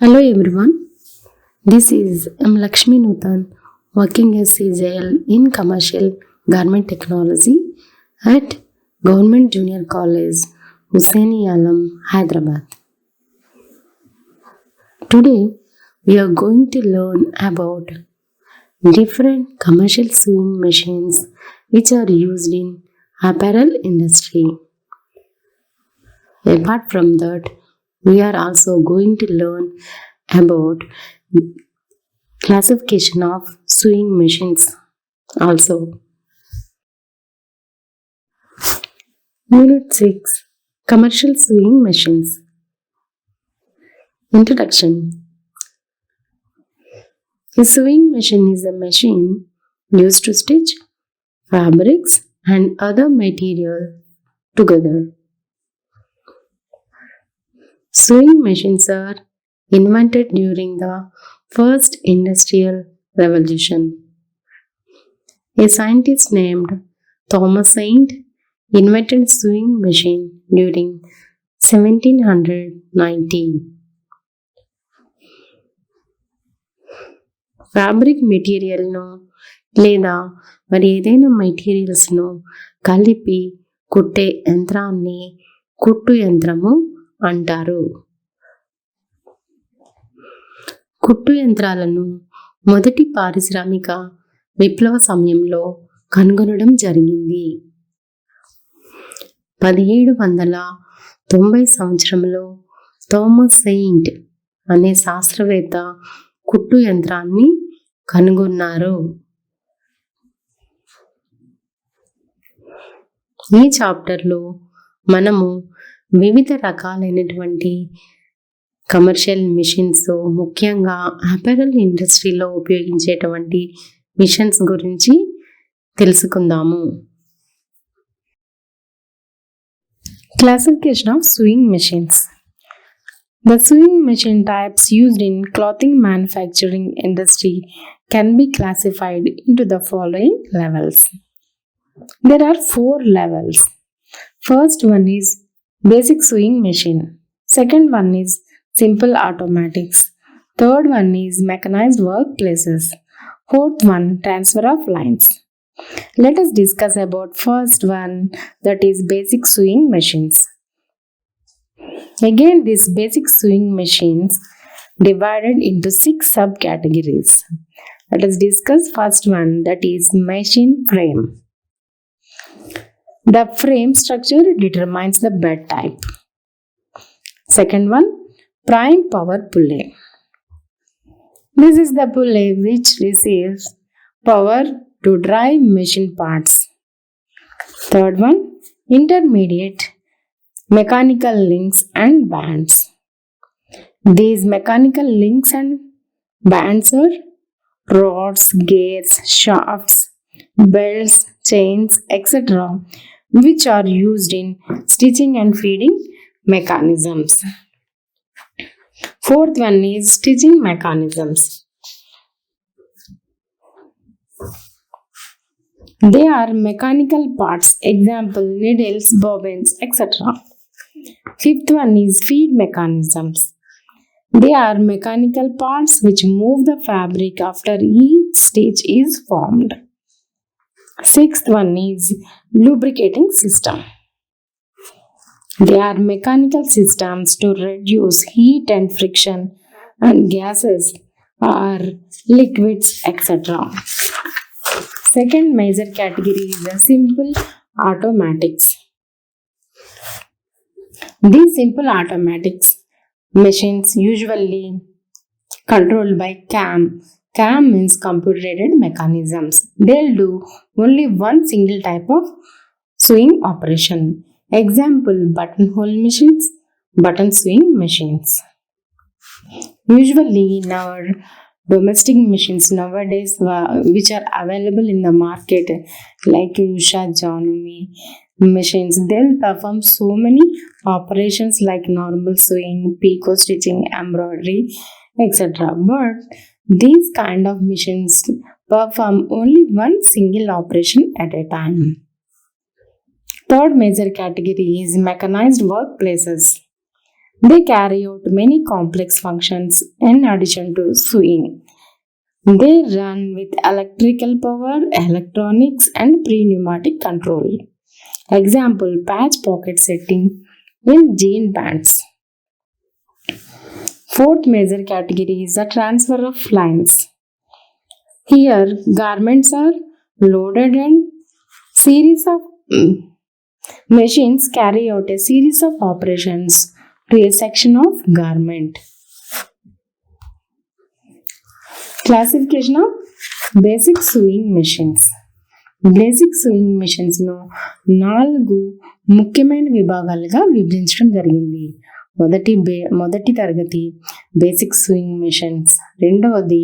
Hello everyone, this is M. Lakshmi Nutan working as CJL in Commercial Garment Technology at Government Junior College, Hussaini Alam, Hyderabad. Today we are going to learn about different commercial sewing machines which are used in apparel industry. Apart from that, we are also going to learn about classification of sewing machines also. Unit 6, Commercial Sewing Machines. Introduction. A sewing machine is a machine used to stitch fabrics and other material together. Sewing machines are invented during the first industrial revolution. A scientist named Thomas Saint invented sewing machine during 1790. Fabric మెటీరియల్ను లేదా మరి ఏదైనా మెటీరియల్స్ను కలిపి కుట్టే యంత్రాన్ని కుట్టు యంత్రము అంటారు. కుట్టు యంత్రాలను మొదటి పారిశ్రామిక విప్లవ సమయంలో కనుగొనడం జరిగింది. 1790 సంవత్సరంలో థామస్ సెయింట్ అనే శాస్త్రవేత్త కుట్టు యంత్రాన్ని కనుగొన్నారు. ఈ చాప్టర్లో మనము వివిధ రకాలైనటువంటి కమర్షియల్ మిషన్స్, ముఖ్యంగా అపెరల్ ఇండస్ట్రీలో ఉపయోగించేటువంటి మిషన్స్ గురించి తెలుసుకుందాము. Classification of sewing machines. The sewing machine types used in clothing manufacturing industry can be classified into the following levels. There are 4 levels. First one is basic sewing machine. Second one is simple automatics. Third one is mechanized workplaces. Fourth one, transfer of lines. Let us discuss about first one, that is basic sewing machines. Again, these basic sewing machines divided into 6 subcategories. Let us discuss first one, that is machine frame. The frame structure determines the bed type. Second one, prime power pulley. This is the pulley which receives power to drive machine parts. Third one, intermediate mechanical links and bands. These mechanical links and bands are rods, gears, shafts, belts, chains, etc., which are used in stitching and feeding mechanisms. Fourth one is stitching mechanisms. They are mechanical parts, example needles, bobbins, etc. Fifth one is feed mechanisms. They are mechanical parts which move the fabric after each stitch is formed. Sixth one is lubricating system. They are mechanical systems to reduce heat and friction and gases or liquids, etc. Second major category is the simple automatics. These simple automatics machines usually controlled by CAM. CAM means computer-aided mechanisms. They'll do only one single type of sewing operation. Example, buttonhole machines, button sewing machines. Usually in our domestic machines nowadays which are available in the market like Usha, Janumi machines, they'll perform so many operations like normal sewing, picot stitching, embroidery, etc. But these kind of machines perform only one single operation at a time. Third major category is mechanized workplaces. They carry out many complex functions in addition to sewing. They run with electrical power, electronics, and pneumatic control. Example, patch pocket setting in jean pants. Fourth major category is the transfer of lines. Here, garments are loaded and series of machines carry out a series of operations to a section of garment. Classification of basic sewing machines. Basic sewing మిషన్స్ను 4 ముఖ్యమైన విభాగాలుగా విభజించడం జరిగింది. మొదటి తరగతి basic sewing machines, రెండవది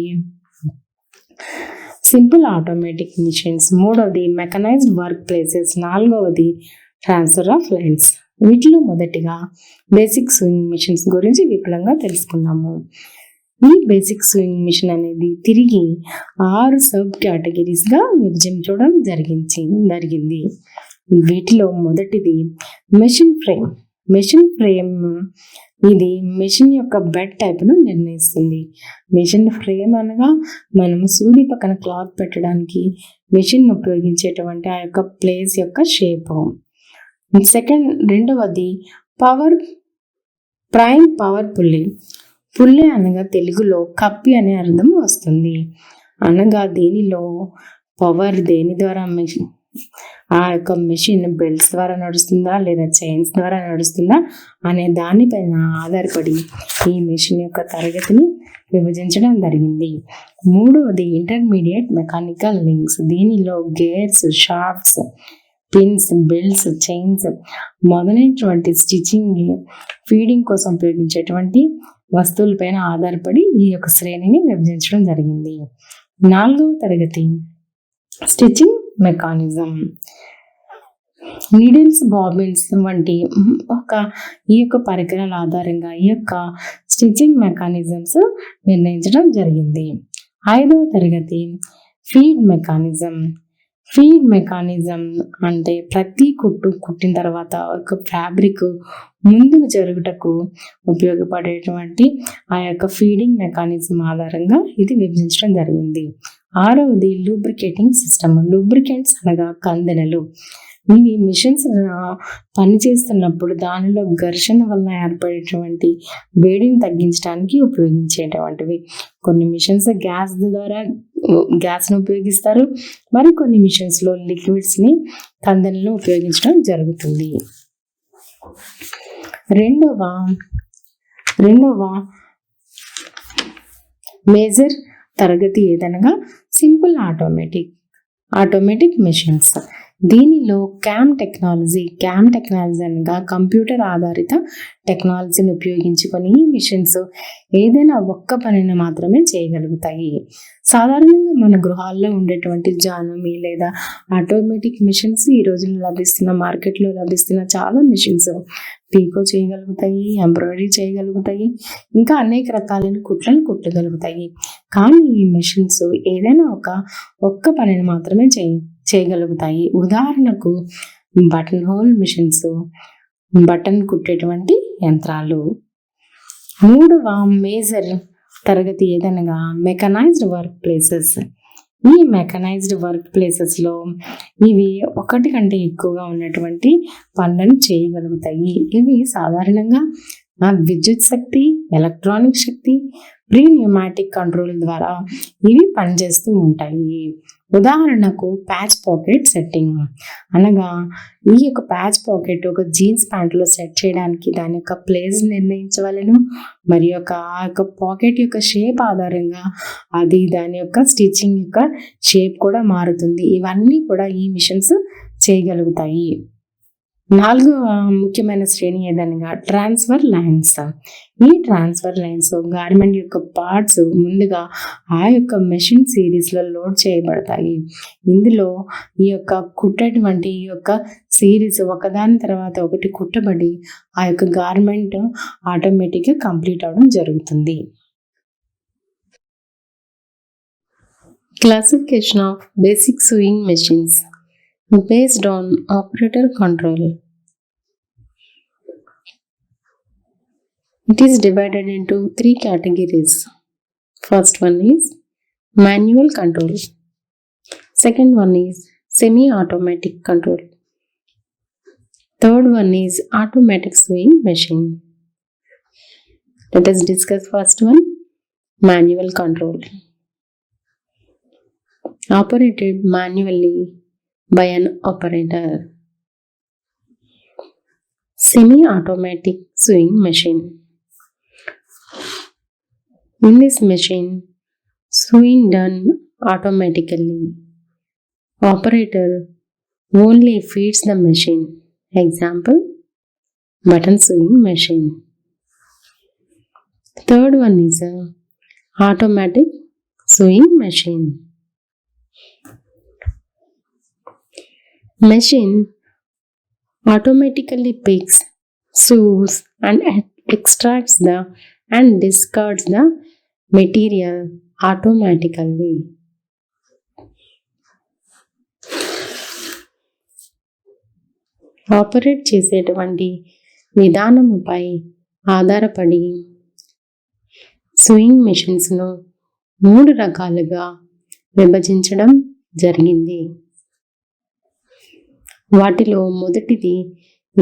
simple automatic machines, మూడవది mechanized work places, నాలుగవది ట్రాన్స్ఫర్ ఆఫ్ లైన్స్. వీటిలో మొదటిగా బేసిక్ సూయింగ్ మిషన్స్ గురించి విపులంగా తెలుసుకున్నాము. ఈ బేసిక్ సూయింగ్ మిషన్ అనేది తిరిగి 6 సబ్ కేటగిరీస్గా విభజించడం జరిగింది. వీటిలో మొదటిది మెషిన్ ఫ్రేమ్. మెషిన్ ఫ్రేమ్ ఇది మెషిన్ యొక్క బెడ్ టైప్ను నిర్ణయిస్తుంది. మెషిన్ ఫ్రేమ్ అనగా మనము సూది పక్కన క్లాత్ పెట్టడానికి మెషిన్ ఉపయోగించేటువంటి ఆ యొక్క ప్లేస్ యొక్క షేప్. రెండవది ప్రైమ్ పవర్ పుల్లీ. పుల్లె అనగా తెలుగులో కప్పి అనే అర్థం వస్తుంది. అనగా దీనిలో పవర్ దేని ద్వారా ఆ యొక్క మెషిన్ బెల్ట్స్ ద్వారా నడుస్తుందా లేదా చైన్స్ ద్వారా నడుస్తుందా అనే దానిపైన ఆధారపడి ఈ మెషిన్ యొక్క తరగతిని విభజించడం జరిగింది. మూడవది ఇంటర్మీడియట్ మెకానికల్ లింక్స్. దీనిలో gears, shafts, pins, belts, chains మొదలైనటువంటి స్టిచ్చింగ్, ఫీడింగ్ కోసం ఉపయోగించేటువంటి వస్తువులపైన ఆధారపడి ఈ యొక్క శ్రేణిని విభజించడం జరిగింది. 4వ తరగతి స్టిచ్చింగ్ మెకానిజం. నీడిల్స్, బాబిన్స్ వంటి ఈ యొక్క పరికరాల ఆధారంగా ఈ యొక్క స్టిచ్చింగ్ మెకానిజమ్స్ నిర్ణయించడం జరిగింది. 5వ తరగతి ఫీడ్ మెకానిజం. ఫీడ్ మెకానిజం అంటే ప్రతి కుట్టిన తర్వాత ఒక ఫ్యాబ్రిక్ ముందుకు జరుగుటకు ఉపయోగపడేటువంటి ఆ యొక్క ఫీడింగ్ మెకానిజం ఆధారంగా ఇది విభజించడం జరిగింది. 6వది లూబ్రికేటింగ్ సిస్టమ్. లూబ్రికెంట్స్ అనగా కందెనలు. ఇవి మిషన్స్ పనిచేస్తున్నప్పుడు దానిలో ఘర్షణ వలన ఏర్పడేటువంటి వేడిని తగ్గించడానికి ఉపయోగించేటువంటివి. కొన్ని మిషన్స్ గ్యాస్ను ఉపయోగిస్తారు, మరికొన్ని మిషన్స్లో లిక్విడ్స్ని, కందెనలను ఉపయోగించడం జరుగుతుంది. రెండవ మేజర్ తరగతి ఏదనగా సింపుల్ ఆటోమేటిక్ మెషిన్స్. దీనిలో క్యామ్ టెక్నాలజీ అనగా కంప్యూటర్ ఆధారిత టెక్నాలజీని ఉపయోగించుకొని ఈ మిషన్స్ ఏదైనా ఒక్క పనిని మాత్రమే చేయగలుగుతాయి. సాధారణంగా మన గృహాల్లో ఉండేటువంటి జానమి లేదా ఆటోమేటిక్ మిషన్స్ ఈ రోజుల్లో మార్కెట్లో లభిస్తున్న చాలా మిషన్స్ పీకో చేయగలుగుతాయి, ఎంబ్రాయిడరీ చేయగలుగుతాయి, ఇంకా అనేక రకాలైన కుట్లను కుట్టగలుగుతాయి. కానీ ఈ మిషన్స్ ఏదైనా ఒక్క పనిని మాత్రమే చేయగలుగుతాయి. ఉదాహరణకు బటన్ హోల్ మిషన్స్, బటన్ కుట్టేటువంటి యంత్రాలు. 3వ మేజర్ తరగతి ఏదనగా మెకనైజ్డ్ వర్క్ ప్లేసెస్. ఈ మెకనైజ్డ్ వర్క్ ప్లేసెస్లో ఇవి ఒకటి కంటే ఎక్కువగా ఉన్నటువంటి పనులను చేయగలుగుతాయి. ఇవి సాధారణంగా విద్యుత్ శక్తి, ఎలక్ట్రానిక్ శక్తి, న్యూమాటిక్ కంట్రోల్ ద్వారా ఇవి పనిచేస్తూ ఉంటాయి. ఉదాహరణకు ప్యాచ్ పాకెట్ సెట్టింగ్ అనగా ఈ యొక్క ప్యాచ్ పాకెట్ ఒక జీన్స్ ప్యాంట్లో సెట్ చేయడానికి దాని యొక్క ప్లేస్ నిర్ణయించవలను, మరియు ఆ యొక్క పాకెట్ యొక్క షేప్ ఆధారంగా అది దాని యొక్క స్టిచ్చింగ్ యొక్క షేప్ కూడా మారుతుంది. ఇవన్నీ కూడా ఈ మిషన్స్ చేయగలుగుతాయి. 4వ ముఖ్యమైన శ్రేణి ఏదనగా ట్రాన్స్ఫర్ లైన్స్. ఈ ట్రాన్స్ఫర్ లైన్స్ గార్మెంట్ యొక్క పార్ట్స్ ముందుగా ఆ యొక్క మెషిన్ సిరీస్లో లోడ్ చేయబడతాయి. ఇందులో ఈ యొక్క కుట్టేటువంటి ఈ యొక్క సిరీస్ ఒకదాని తర్వాత ఒకటి కుట్టబడి ఆ యొక్క గార్మెంట్ ఆటోమేటిక్గా కంప్లీట్ అవడం జరుగుతుంది. Classification of basic sewing machines based on operator control. It is divided into three categories. First one is manual control. Second one is semi-automatic control. Third one is automatic sewing machine. Let us discuss first one, manual control. Operated manually by an operator. Semi-automatic sewing machine. In this machine, sewing done automatically. Operator only feeds the machine. Example, button sewing machine. Third one is a automatic sewing machine. Machine automatically picks, sews and extracts the and discards the material automatically. Operate చేసేటువంటి విధానముపై ఆధారపడి swing మెషిన్స్ను 3 రకాలుగా విభజించడం జరిగింది. వాటిలో మొదటిది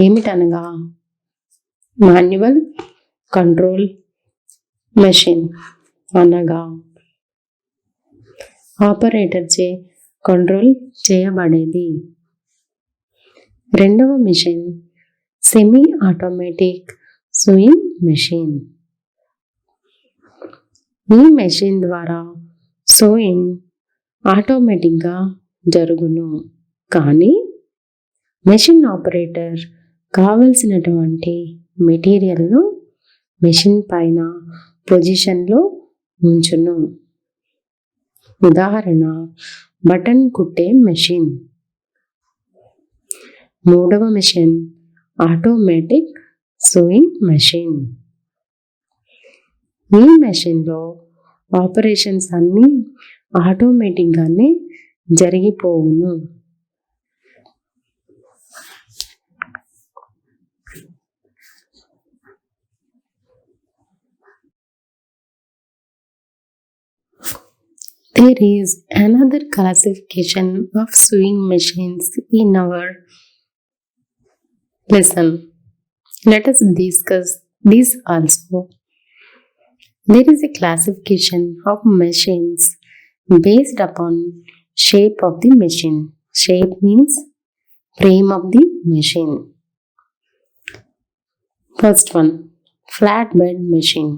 ఏమిటనగా manual control machine, అనగా ఆపరేటర్చే control చేయబడేది. రెండవ machine semi automatic sewing machine. ఈ మెషిన్ ద్వారా సూయింగ్ ఆటోమేటిక్గా జరుగును, కానీ మెషిన్ ఆపరేటర్ కావలసినటువంటి మెటీరియల్ను మెషిన్ పైన పొజిషన్లో ఉంచును. ఉదాహరణ, బటన్ కుట్టే మెషిన్. మూడవ మెషిన్ ఆటోమేటిక్ సూయింగ్ మెషిన్. ఈ మెషిన్లో ఆపరేషన్స్ అన్నీ ఆటోమేటిక్గానే జరిగిపోవును. There is another classification of sewing machines in our lesson. Let us discuss this also. There is a classification of machines based upon shape of the machine. Shape means frame of the machine. First one, flatbed machine.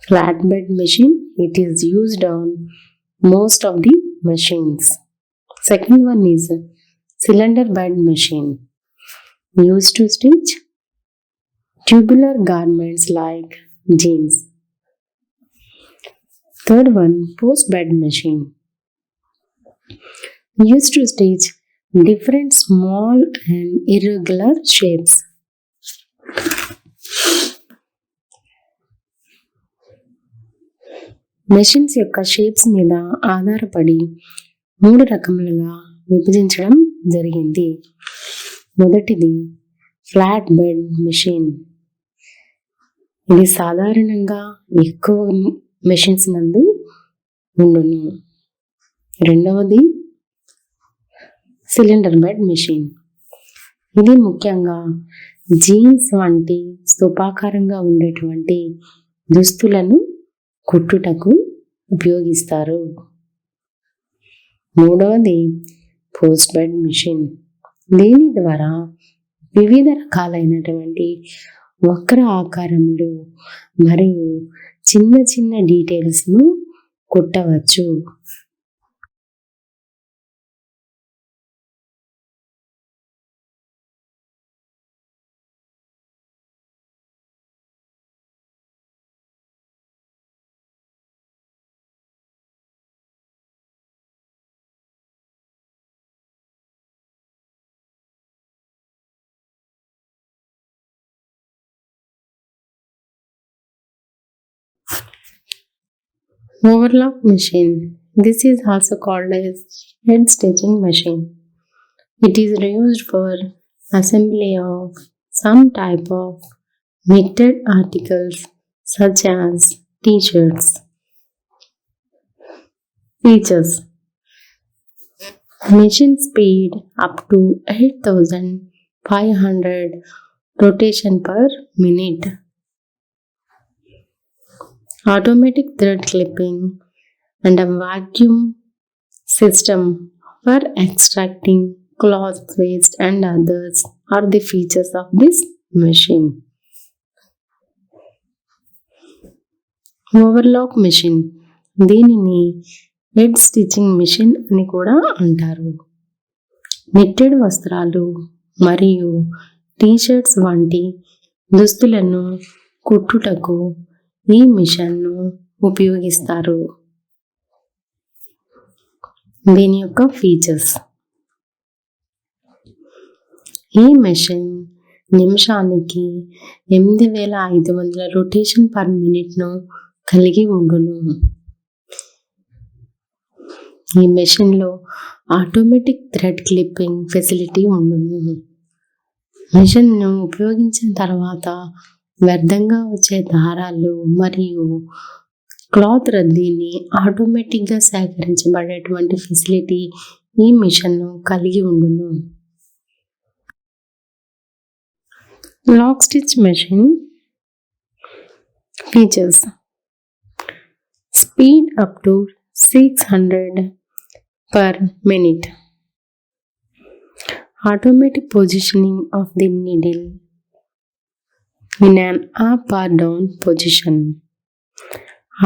Flatbed machine, it is used on most of the machines. Second one is cylinder bed machine, used to stitch tubular garments like jeans. Third one, post bed machine, used to stitch different small and irregular shapes. Machines యొక్క shapes మీద ఆధారపడి 3 రకములుగా విభజించడం జరిగింది. మొదటిది flat bed machine. ఇది సాధారణంగా ఎక్కువ machines నందు ఉండును. రెండవది సిలిండర్ బెడ్ మెషిన్. ఇది ముఖ్యంగా జీన్స్ వంటి స్థూపాకారంగా ఉండేటువంటి దుస్తులను కుట్టుటకు ఉపయోగిస్తారు. మూడవది పోస్ట్ బెడ్ మెషిన్. దీని ద్వారా వివిధ రకాలైనటువంటి వక్ర ఆకారములు మరియు చిన్న చిన్న డీటెయిల్స్ను కుట్టవచ్చు. Overlock machine. This is also called as head stitching machine. It is used for assembly of some type of knitted articles such as t-shirts. Features: machine speed up to 8500 rotation per minute. Automatic thread clipping and a vacuum system for extracting cloth waste and others are the features of this machine. Overlock machine, దీనిని head stitching machine అని కూడా అంటారు. Knitted వస్త్రాలు మరియు T shirts వంటి దుస్తులను కుట్టుటకు ఈ మిషన్ను ఉపయోగిస్తారు. దీని యొక్క ఫీచర్స్: ఈ మెషిన్ నిమిషానికి 8500 రొటేషన్ పర్ మినిట్ను కలిగి ఉండును. ఈ మెషిన్లో ఆటోమేటిక్ థ్రెడ్ క్లిప్పింగ్ ఫెసిలిటీ ఉండును. మెషిన్ను ఉపయోగించిన తర్వాత వ్యర్థంగా వచ్చే దారాలు మరియు క్లాత్ రద్దీని ఆటోమేటిక్గా సేకరించబడేటువంటి ఫెసిలిటీ ఈ మిషన్ను కలిగి ఉండును. Lock stitch machine features: speed up to 600 per minute. Automatic positioning of the needle in an up or down position.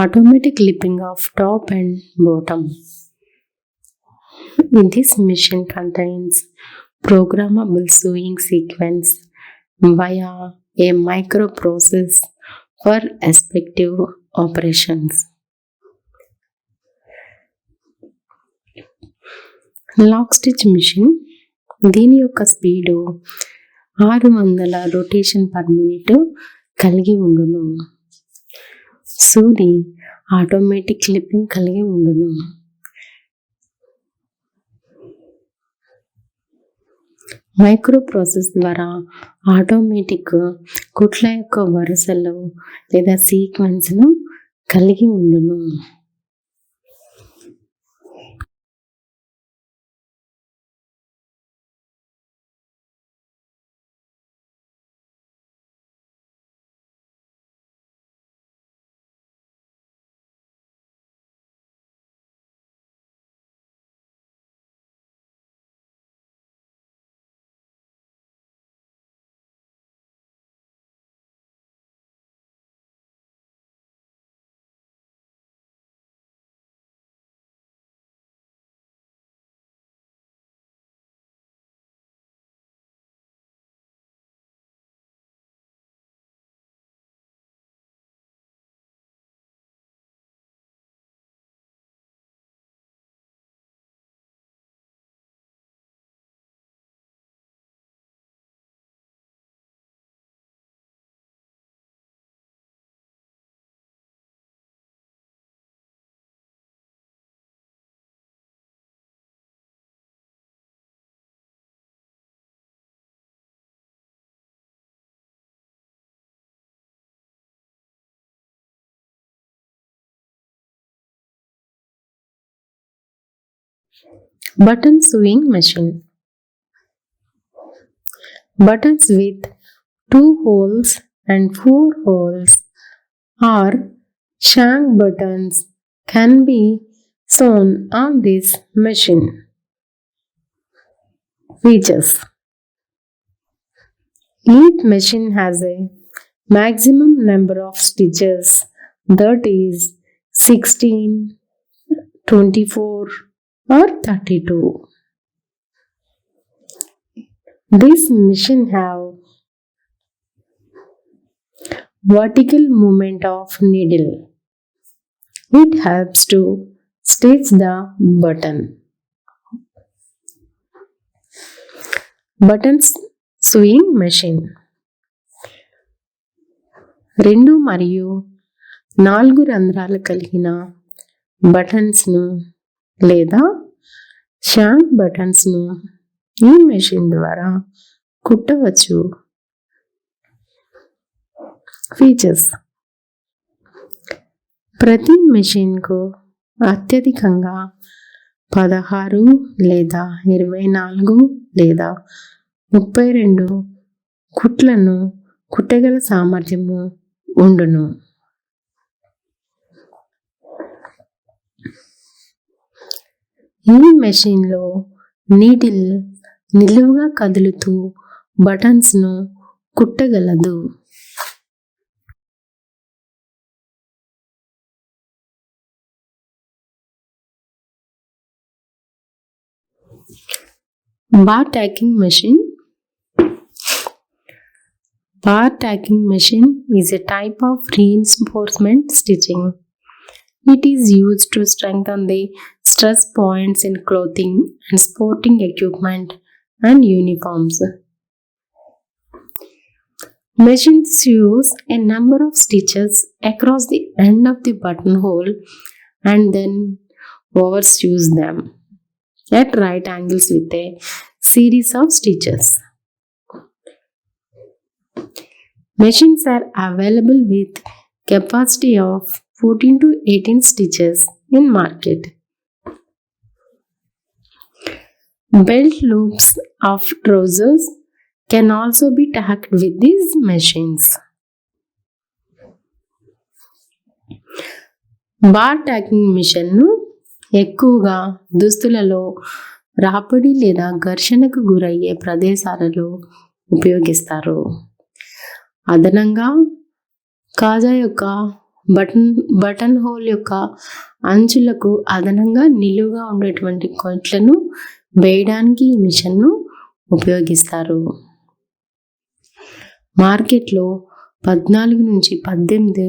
Automatic clipping of top and bottom. This machine contains programmable sewing sequence via a microprocess for effective operations. Lock stitch machine, దీని యొక్క speed 600 rotation per minute కలిగి ఉండును. సూది automatic clipping కలిగి ఉండును. Micro process ద్వారా automatic కుట్ల యొక్క వరుసలు లేదా సీక్వెన్స్ను కలిగి ఉండును. Button sewing machine. Buttons with 2 holes and 4 holes or shank buttons can be sewn on this machine. Features: each machine has a maximum number of stitches, that is 16, 24 or 32. This machine have vertical movement of needle. It helps to stitch the button. Buttons sewing machine. 2 మరియు 4 రంధ్రాలు కలిగిన బటన్స్ను లేదా shank బటన్స్ను ఈ machine ద్వారా కుట్టవచ్చు. Features. ప్రతి మెషిన్కు అత్యధికంగా 16 లేదా 24 లేదా 32 కుట్లను కుట్టగల సామర్థ్యము ఉండును. ఈ మెషిన్లో నీడిల్ నిలువుగా కదులుతూ బటన్స్ను కుట్టగలదు. Bar tacking machine. Bar tacking machine is a type of reinforcement stitching. It is used to strengthen the stress points in clothing and sporting equipment and uniforms. Machines use a number of stitches across the end of the buttonhole and then oversews them at right angles with a series of stitches. Machines are available with capacity of 14 to 18 stitches in market. Belt loops of trousers can also be tacked with these machines. Bar tacking మిషన్ను ఎక్కువగా దుస్తులలో రాపిడి లేదా ఘర్షణకు గురయ్యే ప్రదేశాలలో ఉపయోగిస్తారు. అదనంగా కాజా యొక్క button whole యొక్క అంచులకు అదనంగా నిలువుగా ఉండేటువంటి కొట్లను వేయడానికి ఈ మిషన్ను ఉపయోగిస్తారు. మార్కెట్లో 14 నుంచి 18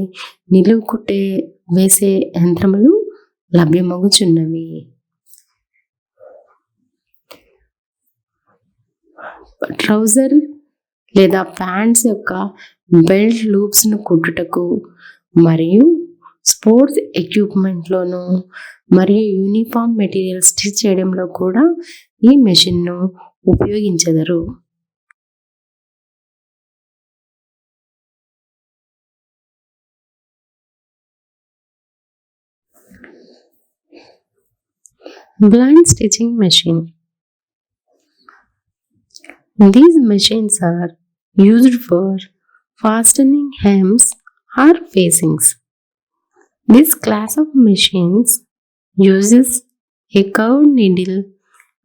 నిలువు కుట్టే వేసే యంత్రములు లభ్యమగుచున్నవి. ట్రౌజర్ లేదా ప్యాంట్స్ యొక్క బెల్ట్ లూప్స్ను కుట్టుటకు మరియు స్పోర్ట్స్ ఎక్విప్మెంట్లోను మరియు యూనిఫామ్ మెటీరియల్ స్టిచ్ చేయడంలో కూడా ఈ మెషిన్ను ఉపయోగించెదరు. Blind stitching machine. These machines are used for fastening hems or facings. This class of machines uses a curved needle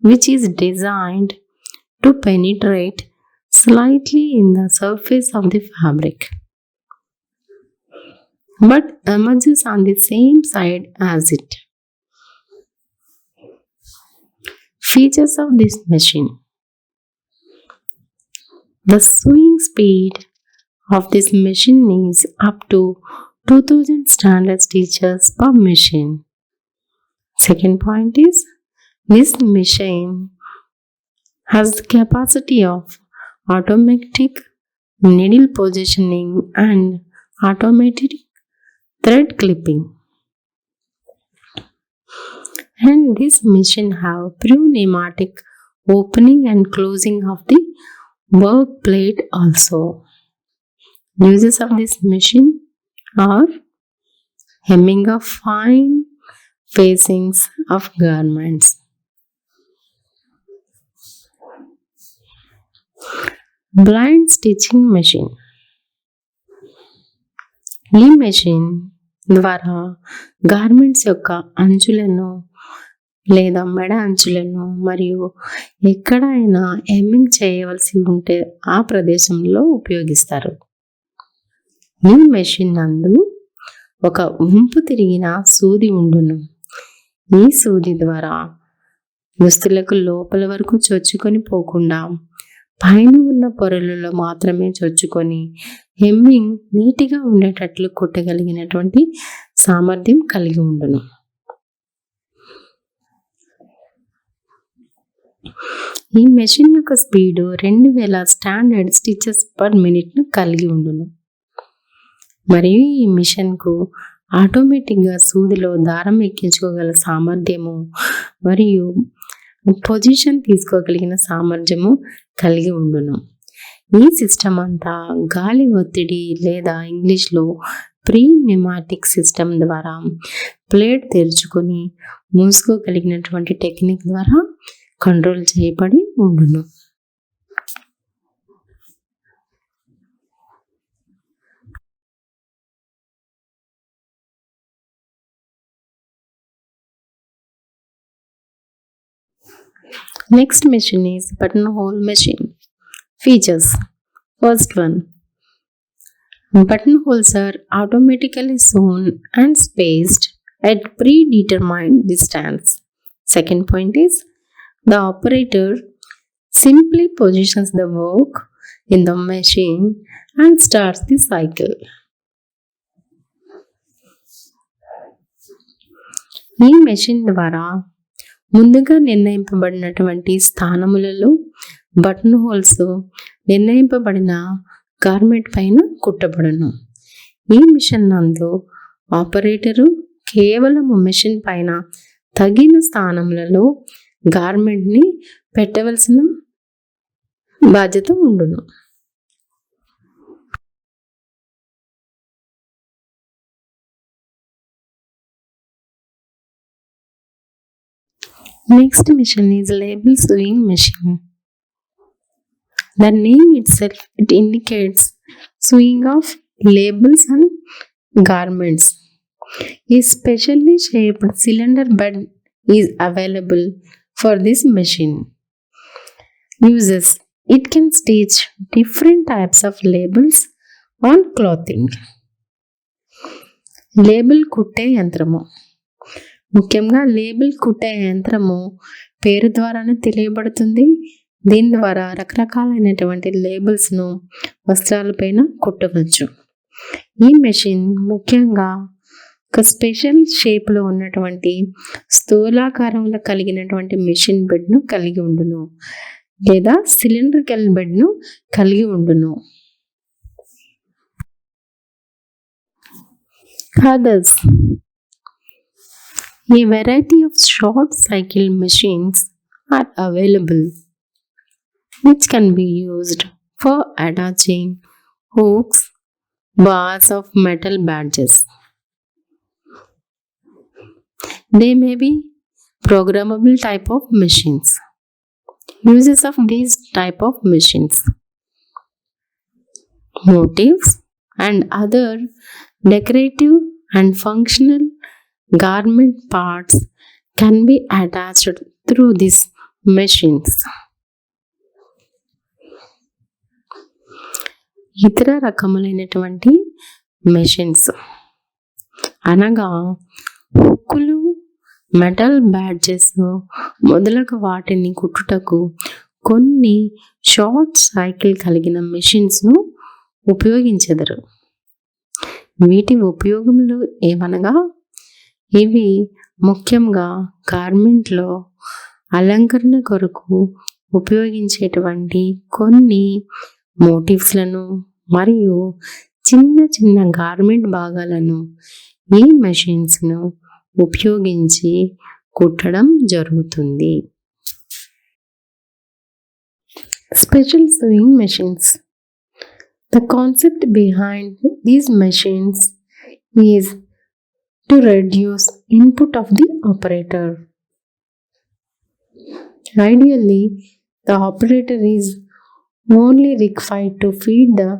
which is designed to penetrate slightly in the surface of the fabric but emerges on the same side as it. Features of this machine. The sewing speed of this machine is up to 2000 standard stitches per machine. Second point is, this machine has the capacity of automatic needle positioning and automatic thread clipping. And this machine have pneumatic opening and closing of the work plate also. Uses of this machine are hemming of fine facings of garments. Blind stitching machine. ఈ machine ద్వారా garments యొక్క అంచులను లేదా మెడ అంచులను మరియు ఎక్కడైనా hemming చేయవలసి ఉంటే ఆ ప్రదేశంలో ఉపయోగిస్తారు. ఈ మెషిన్ నందు ఒక వంపు తిరిగిన సూది ఉండును. ఈ సూది ద్వారా దుస్తులకు లోపల వరకు చొచ్చుకొని పోకుండా పైన ఉన్న పొరలలో మాత్రమే చొచ్చుకొని హెమ్మింగ్ నీటిగా ఉండేటట్లు కుట్టగలిగినటువంటి సామర్థ్యం కలిగి ఉండును. ఈ మెషిన్ యొక్క స్పీడు 2000 స్టాండర్డ్ స్టిచెస్ పర్ మినిట్ను కలిగి ఉండును. మరియు ఈ మిషన్కు ఆటోమేటిక్గా సూదిలో దారం ఎక్కించుకోగల సామర్థ్యము మరియు పొజిషన్ తీసుకోగలిగిన సామర్థ్యము కలిగి ఉండును. ఈ సిస్టమ్ అంతా గాలి ఒత్తిడి లేదా ఇంగ్లీష్లో ప్రీ న్యూమాటిక్ సిస్టమ్ ద్వారా ప్లేట్ తెరుచుకొని మూసుకోగలిగినటువంటి టెక్నిక్ ద్వారా కంట్రోల్ చేయబడి ఉండును. Next machine is buttonhole machine. Features. First one, buttonholes are automatically sewn and spaced at predetermined distance. Second point is, the operator simply positions the work in the machine and starts the cycle. ఈ machine ద్వారా ముందుగా నిర్ణయింపబడినటువంటి స్థానములలో button holes నిర్ణయింపబడిన garment పైన కుట్టబడును. ఈ machine నందు operator కేవలం machine పైన తగిన స్థానములలో గార్మెంట్ని పెట్టవలసిన బాధ్యత ఉండును. Next machine is label sewing machine. The name itself, it indicates sewing of labels and garments. A specially shaped cylinder bed is available for this machine. Uses, it can stitch different types of labels on clothing. Label కుట్టే యంత్రము. ముఖ్యంగా label కుట్టే యంత్రము పేరు ద్వారానే తెలియబడుతుంది. దీని ద్వారా రకరకాలైనటువంటి లేబుల్స్ను వస్త్రాలపైన కుట్టవచ్చు. ఈ మెషిన్ ముఖ్యంగా ఒక స్పెషల్ షేప్లో ఉన్నటువంటి స్థూలాకారంలో కలిగినటువంటి మెషిన్ బెడ్ను కలిగి ఉండును లేదా సిలిండ్రికల్ బెడ్ను కలిగి ఉండును. Others, a variety of short cycle machines are available which can be used for attaching hooks, bars of metal badges. They may be programmable type of machines. Uses of these type of machines. Motifs and other decorative and functional garment parts can be attached through these machines. ఇతర రకములైనటువంటి machines అనగా హుక్కులు, metal badges మొదలగు వాటిని కుట్టుటకు కొన్ని short cycle కలిగిన మెషిన్స్ను ఉపయోగించెదరు. వీటి ఉపయోగములు ఏమనగా, ఇవి ముఖ్యంగా గార్మెంట్లో అలంకరణ కొరకు ఉపయోగించేటువంటి కొన్ని మోటివ్స్లను మరియు చిన్న చిన్న గార్మెంట్ భాగాలను ఈ మెషిన్స్ను ఉపయోగించి కుట్టడం జరుగుతుంది. Special sewing machines. The concept behind these machines is to reduce input of the operator. Ideally, the operator is only required to feed the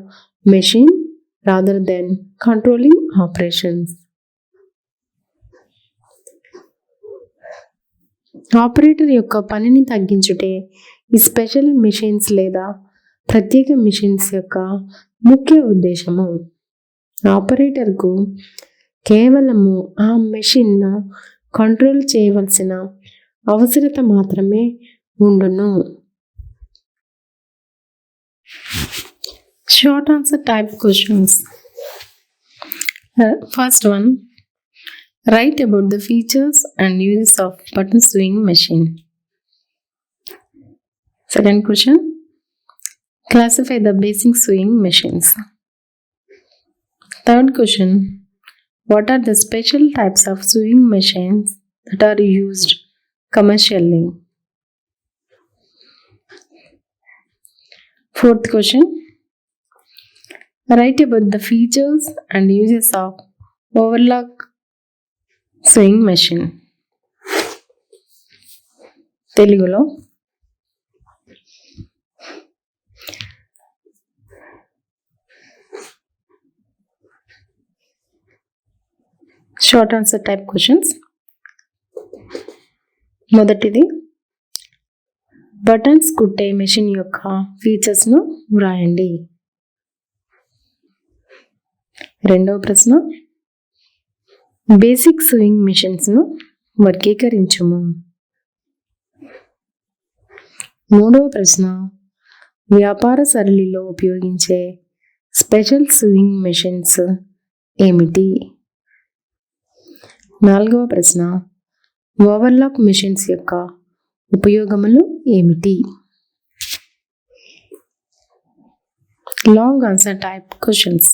machine rather than controlling operations. Operator యొక్క పనిని తగ్గించుటే ఈ special machines లేదా ప్రత్యేక machines యొక్క ముఖ్య ఉద్దేశము. ఆపరేటర్కు కేవలము ఆ మెషిన్ను కంట్రోల్ చేయవలసిన అవసరత మాత్రమే ఉండును. Short answer type questions. First one, write about the features and uses of button sewing machine. Second question, classify the basic sewing machines. Third question, what are the special types of sewing machines that are used commercially? Fourth question. Write about the features and uses of overlock sewing machine. తెలుగులో short answer type questions. మొదటిది, buttons కుట్టే machine యొక్క ఫీచర్స్ను వ్రాయండి. రెండవ ప్రశ్న, basic sewing మిషన్స్ను వర్గీకరించుము. మూడవ ప్రశ్న, వ్యాపార సరళిలో ఉపయోగించే స్పెషల్ సూయింగ్ మెషిన్స్ ఏమిటి? నాలుగవ ప్రశ్న, ఓవర్లాక్ మెషిన్స్ యొక్క ఉపయోగములు ఏమిటి? Long answer type questions.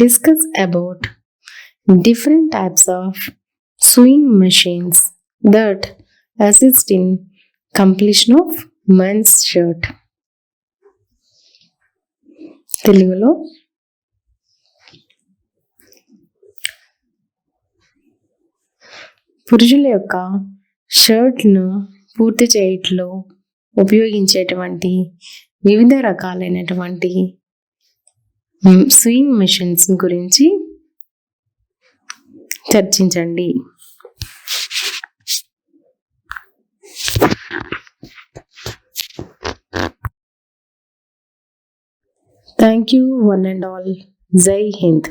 Discuss about different types of sewing machines that assist in completion of men's shirt. తెలుగులో పురుషుల యొక్క షర్ట్ను పూర్తి చేయట్లో ఉపయోగించేటువంటి వివిధ రకాలైనటువంటి స్వింగ్ మెషిన్స్ గురించి చర్చించండి. Thank you one and all. జై హింద్.